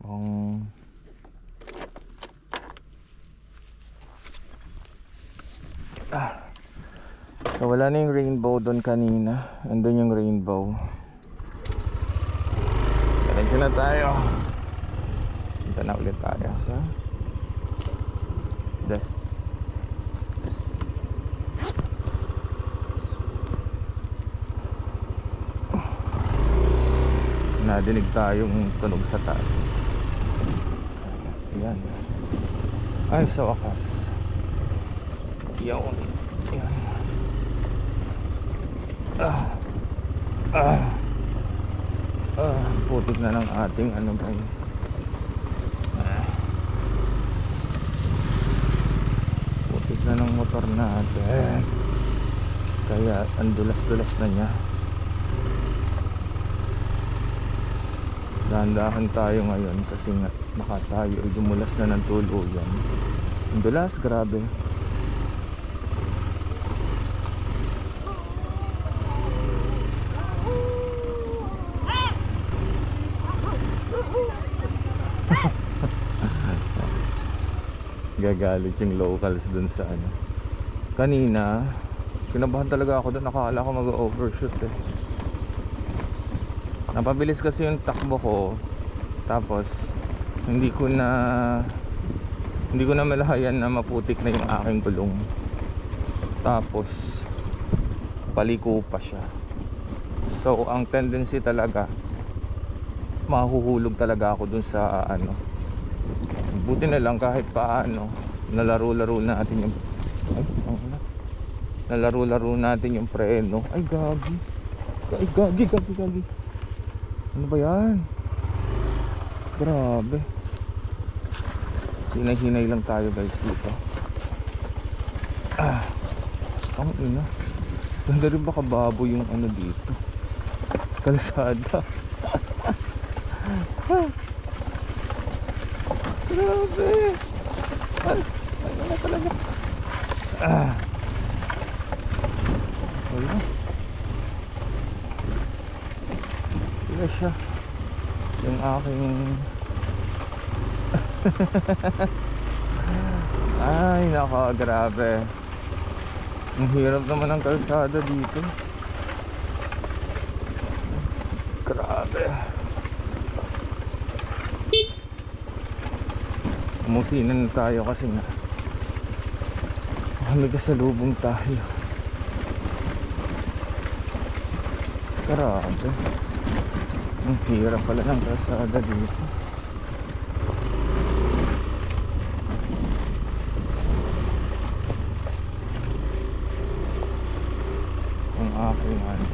Kung so wala na yung rainbow doon kanina. Andun yung rainbow. Diretso na tayo. Punta na ulit tayo sa dust. Nadinig tayong tunog sa taas. Ayan. Ay, sa wakas. Yan. Yan. Putik na ng ating ano guys. Putik na ng motor natin. Kaya ang dulas-dulas na niya. Dahan-dahan tayo ngayon kasi nga baka tayo dumulas na ng tuluyan. Ang dulas, grabe. Gagalit yung locals dun sa ano. Kanina kinabahan talaga ako dun, nakakala ko mag-overshoot eh. Napabilis kasi yung takbo ko. Tapos hindi ko na malahayan na maputik na yung aking gulong. Tapos paliko pa siya. So ang tendency talaga, mahuhulog talaga ako dun sa ano. Buti na lang kahit paano nalaro-laro natin yung nalaro-laro natin yung preno. Ay gagi. Ay gagi. Ano ba yan? Grabe. Hinay-hinay lang tayo guys dito. Ang ina. Ganda rin baka babo yung ano dito. Kalsada. Grabe. Ano na talaga. Wala. Wala siya. Yung aking ay nako, grabe. Ang hirap naman ng kalsada dito. Grabe. Umusinan na tayo kasi nga may kasalubong tayo. Grabe. Ang hirap pala ng kalsada dito. Ang aking ano.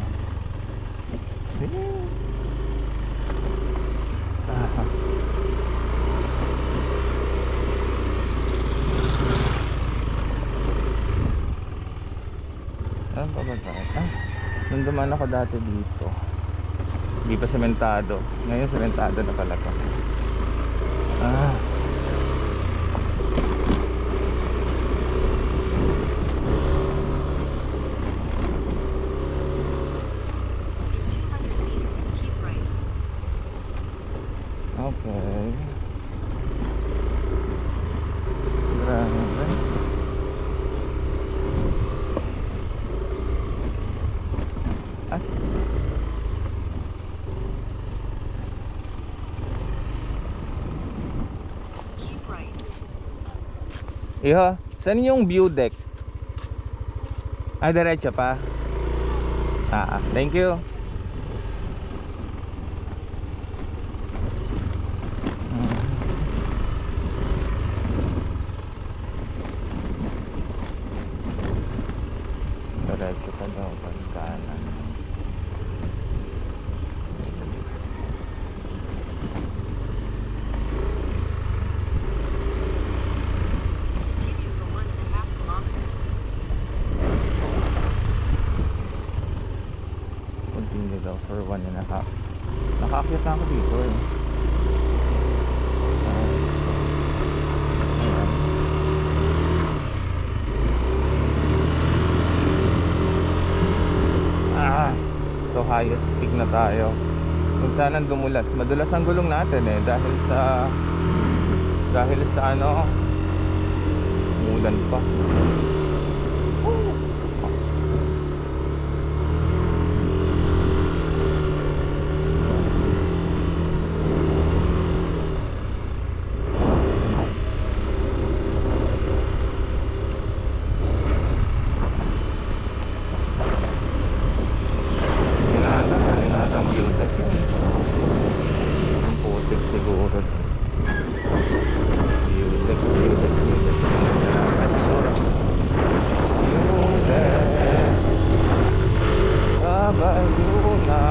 Ano pa ba tayo? Nung dumaan ako dati dito, hindi pa sementado. Ngayon sementado na pala to. Okay. Grabe. Iho, saan yung view deck? Diretso pa. Thank you. Diretso pa daw, pas kanan. Continue daw for 1.5. Nakaakyat na ako dito eh. So highest peak na tayo. Kung saan ang dumulas. Madulas ang gulong natin eh dahil sa ano, umulan pa. Hinatang beauty. Ang putik siguro. Beauty. Siguro. Beauty. Kabayo na.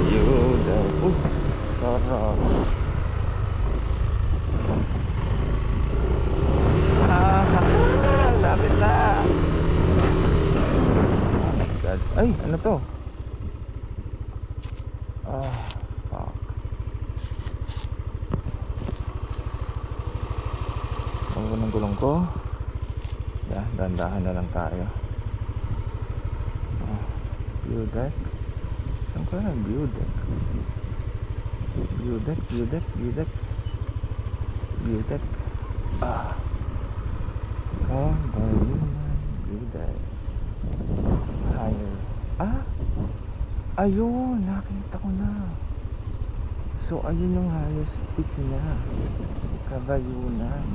Beauty. Sarap. Lapit na. Oh my God. Ay, ano to? Fuck. Ang gulong ko. Dahan-dahan na lang tayo. View deck. Saan ka na? View deck. View deck. View deck. View deck. Higher. Ayun, nakita ko na. So ayun yung highest peak niya, Kabayunan.